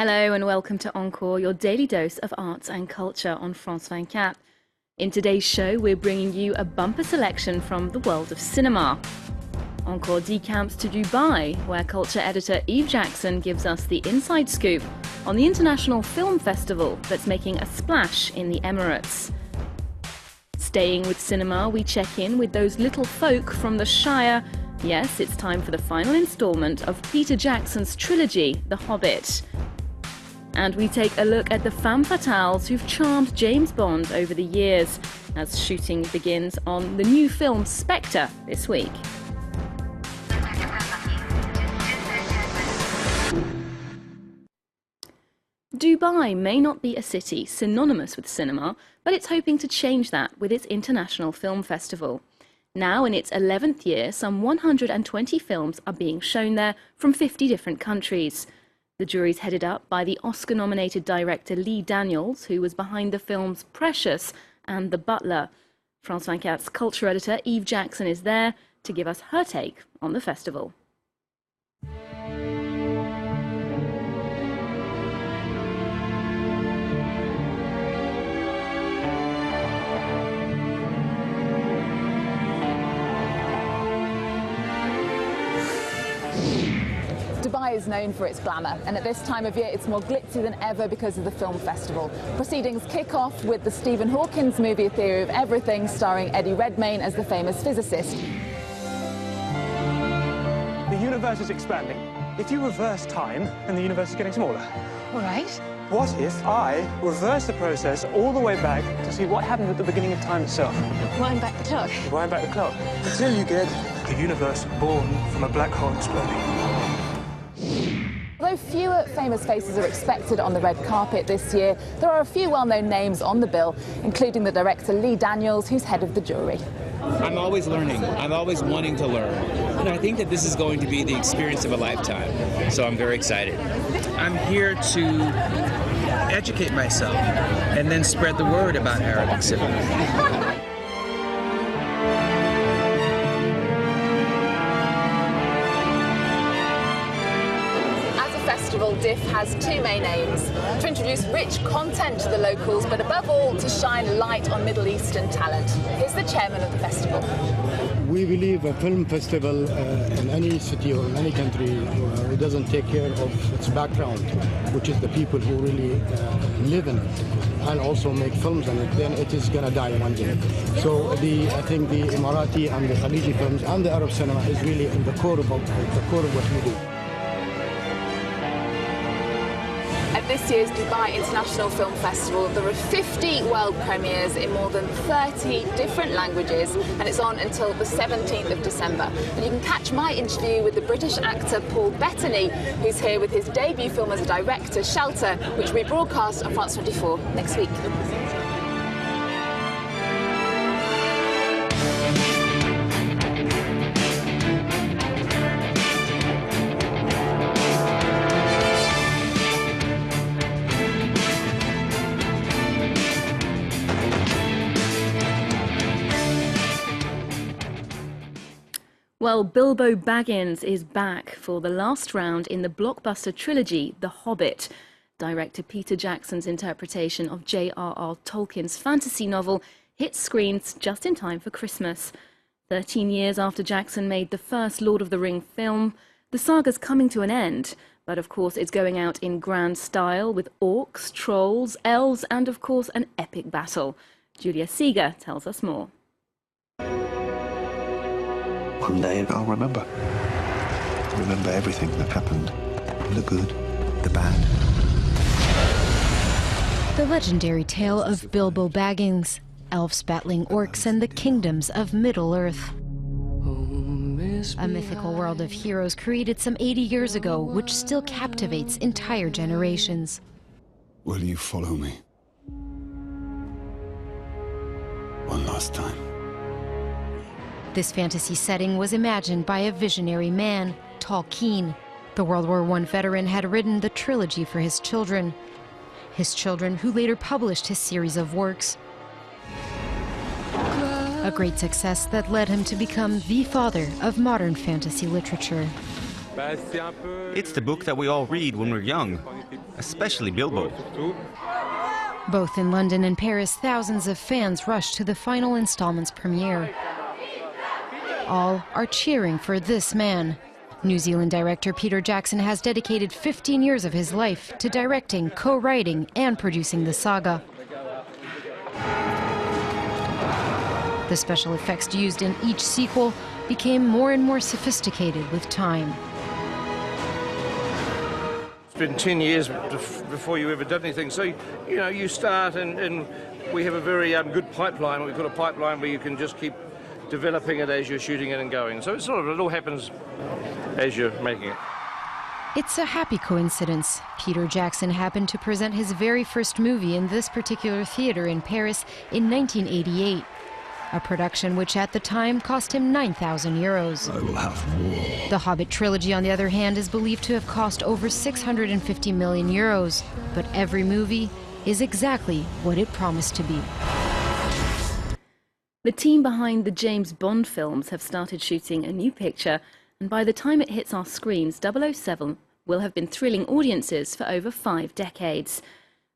Hello and welcome to ENCORE, your daily dose of arts and culture on France 24. In today's show, we're bringing you a bumper selection from the world of cinema. ENCORE decamps to Dubai, where culture editor Eve Jackson gives us the inside scoop on the International Film Festival that's making a splash in the Emirates. Staying with cinema, we check in with those little folk from the Shire. Yes, it's time for the final instalment of Peter Jackson's trilogy, The Hobbit. And we take a look at the femme fatales who've charmed James Bond over the years, as shooting begins on the new film Spectre this week. Dubai may not be a city synonymous with cinema, but it's hoping to change that with its International Film Festival. Now, in its 11th year, some 120 films are being shown there from 50 different countries. The jury's headed up by the Oscar-nominated director Lee Daniels, who was behind the films Precious and The Butler. France 24's culture editor Eve Jackson is there to give us her take on the festival. Dubai is known for its glamour, and at this time of year it's more glitzy than ever because of the film festival. Proceedings kick off with the Stephen Hawking's movie A Theory of Everything, starring Eddie Redmayne as the famous physicist. The universe is expanding. If you reverse time, then the universe is getting smaller. All right. What if I reverse the process all the way back to see what happened at the beginning of time itself? Wind back the clock. Wind back the clock. Until you get the universe born from a black hole exploding. Although fewer famous faces are expected on the red carpet this year, there are a few well-known names on the bill, including the director Lee Daniels, who's head of the jury. I'm always learning. I'm always wanting to learn. And I think that this is going to be the experience of a lifetime. So I'm very excited. I'm here to educate myself and then spread the word about Arabic cinema. DIF has two main aims: to introduce rich content to the locals, but above all to shine light on Middle Eastern talent. Here's the chairman of the festival. We believe a film festival in any city or in any country who doesn't take care of its background, which is the people who really live in it and also make films in it, then it is going to die one day. So I think the Emirati and the Khaliji films and the Arab cinema is really in the core of what we do. At this year's Dubai International Film Festival, there are 50 world premieres in more than 30 different languages, and it's on until the 17th of December. And you can catch my interview with the British actor Paul Bettany, who's here with his debut film as a director, Shelter, which will be broadcast on France 24 next week. Well, Bilbo Baggins is back for the last round in the blockbuster trilogy, The Hobbit. Director Peter Jackson's interpretation of J.R.R. Tolkien's fantasy novel hit screens just in time for Christmas. 13 years after Jackson made the first Lord of the Ring film, the saga's coming to an end. But of course it's going out in grand style with orcs, trolls, elves and of course an epic battle. Julia Seeger tells us more. One day I'll remember everything that happened. The good, the bad. The legendary tale of Bilbo Baggins, elves battling orcs and the kingdoms of Middle-earth. A mythical world of heroes created some 80 years ago, which still captivates entire generations. Will you follow me? One last time. This fantasy setting was imagined by a visionary man, Tolkien. The World War I veteran had written the trilogy for his children who later published his series of works. A great success that led him to become the father of modern fantasy literature. It's the book that we all read when we're young, especially Bilbo. Both in London and Paris, thousands of fans rushed to the final installment's premiere. All are cheering for this man. New Zealand director Peter Jackson has dedicated 15 years of his life to directing, co-writing, and producing the saga. The special effects used in each sequel became more and more sophisticated with time. It's been 10 years before you ever did anything, so you know you start and we have a very good pipeline. We've got a pipeline where you can just keep developing it as you're shooting it and going. So it all happens as you're making it. It's a happy coincidence. Peter Jackson happened to present his very first movie in this particular theater in Paris in 1988. A production which at the time cost him 9,000 euros. I will have war. The Hobbit trilogy, on the other hand, is believed to have cost over 650 million euros. But every movie is exactly what it promised to be. The team behind the James Bond films have started shooting a new picture, and by the time it hits our screens, 007 will have been thrilling audiences for over 5 decades.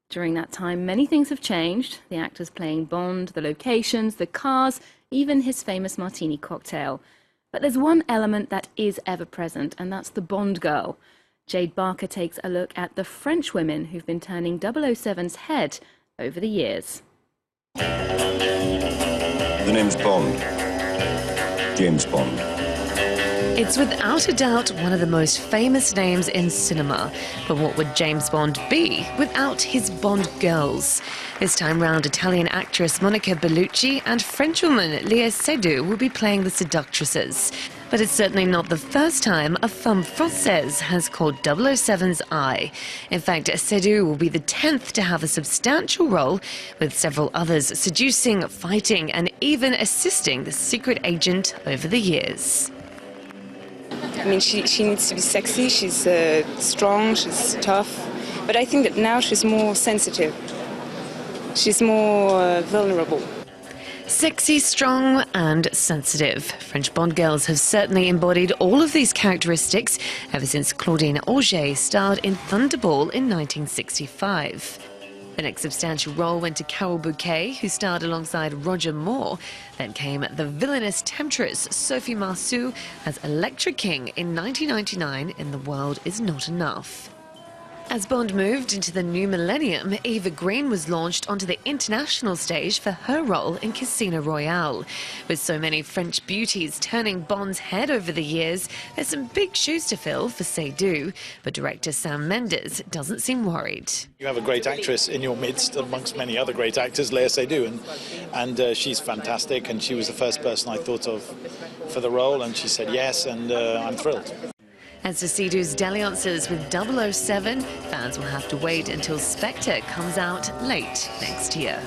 During that time, many things have changed. The actors playing Bond, the locations, the cars, even his famous martini cocktail. But there's one element that is ever present, and that's the Bond girl. Jade Barker takes a look at the French women who've been turning 007's head over the years. The name's Bond. James Bond. It's without a doubt one of the most famous names in cinema. But what would James Bond be without his Bond girls? This time round, Italian actress Monica Bellucci and Frenchwoman Léa Seydoux will be playing the seductresses. But it's certainly not the first time a femme française has caught 007's eye. In fact, Seydoux will be the 10th to have a substantial role, with several others seducing, fighting and even assisting the secret agent over the years. I mean, she needs to be sexy, she's strong, she's tough, but I think that now she's more sensitive. She's more vulnerable. Sexy, strong and sensitive. French Bond girls have certainly embodied all of these characteristics ever since Claudine Auger starred in Thunderball in 1965. The next substantial role went to Carole Bouquet, who starred alongside Roger Moore. Then came the villainous temptress Sophie Marceau as Electra King in 1999 in The World Is Not Enough. As Bond moved into the new millennium, Eva Green was launched onto the international stage for her role in Casino Royale. With so many French beauties turning Bond's head over the years, there's some big shoes to fill for Seydoux, but director Sam Mendes doesn't seem worried. You have a great actress in your midst, amongst many other great actors, Léa Seydoux, and she's fantastic, and she was the first person I thought of for the role, and she said yes, and I'm thrilled. As to Seydoux's dalliances with 007, fans will have to wait until Spectre comes out late next year.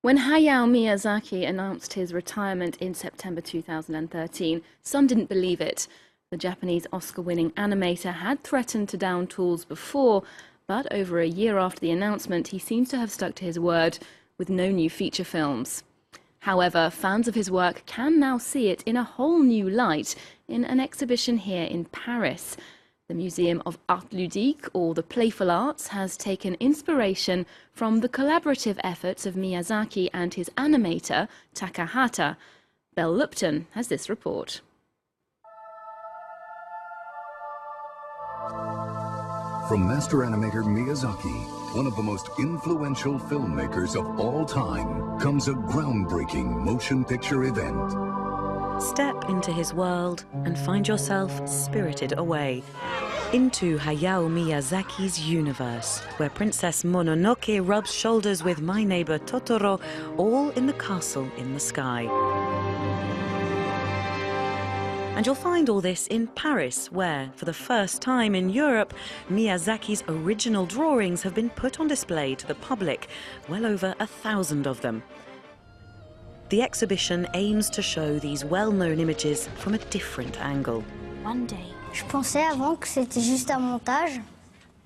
When Hayao Miyazaki announced his retirement in September 2013, some didn't believe it. The Japanese Oscar-winning animator had threatened to down tools before, but over a year after the announcement, he seems to have stuck to his word, with no new feature films. However, fans of his work can now see it in a whole new light in an exhibition here in Paris. The Museum of Art Ludique, or the Playful Arts, has taken inspiration from the collaborative efforts of Miyazaki and his animator, Takahata. Belle Lupton has this report. From master animator Miyazaki, one of the most influential filmmakers of all time, comes a groundbreaking motion picture event. Step into his world and find yourself spirited away into Hayao Miyazaki's universe, where Princess Mononoke rubs shoulders with My Neighbor Totoro, all in the castle in the sky. And you'll find all this in Paris, where, for the first time in Europe, Miyazaki's original drawings have been put on display to the public, well over 1,000 of them. The exhibition aims to show these well-known images from a different angle. One day, je pensais avant que c'était juste un montage.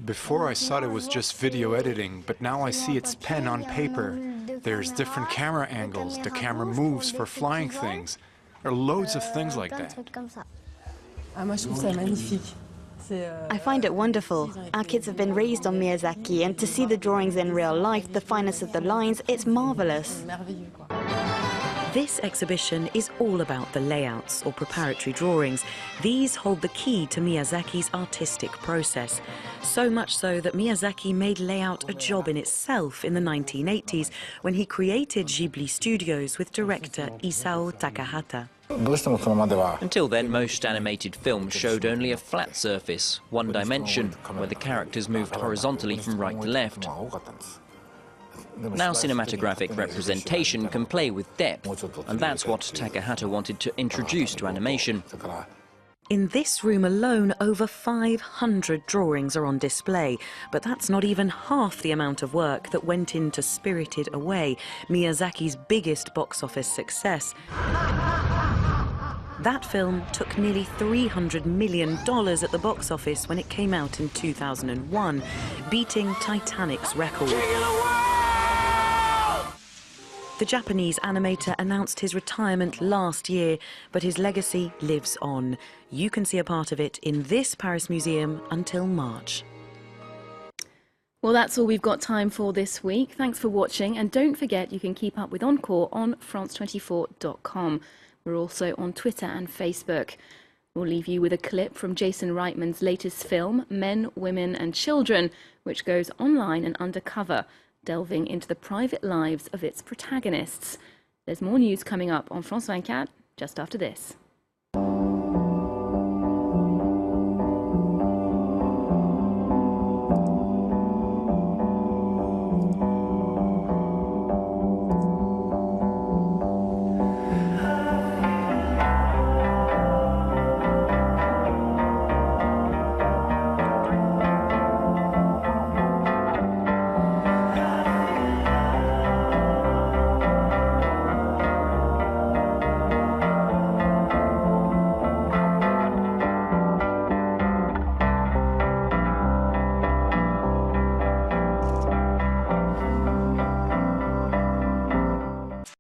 Before I thought it was just video editing, but now I see it's pen on paper. There's different camera angles, the camera moves for flying things. There are loads of things like that. I find it wonderful. Our kids have been raised on Miyazaki, and to see the drawings in real life, the fineness of the lines, it's marvelous. This exhibition is all about the layouts, or preparatory drawings. These hold the key to Miyazaki's artistic process. So much so that Miyazaki made layout a job in itself in the 1980s, when he created Ghibli Studios with director Isao Takahata. Until then, most animated films showed only a flat surface, one dimension, where the characters moved horizontally from right to left. Now cinematographic representation can play with depth, and that's what Takahata wanted to introduce to animation. In this room alone, over 500 drawings are on display, but that's not even half the amount of work that went into Spirited Away, Miyazaki's biggest box office success. That film took nearly $300 million at the box office when it came out in 2001, beating Titanic's record. The Japanese animator announced his retirement last year, but his legacy lives on. You can see a part of it in this Paris museum until March. Well, that's all we've got time for this week. Thanks for watching, and don't forget you can keep up with Encore on France24.com. We're also on Twitter and Facebook. We'll leave you with a clip from Jason Reitman's latest film, Men, Women and Children, which goes online and undercover, delving into the private lives of its protagonists. There's more news coming up on France 24 just after this.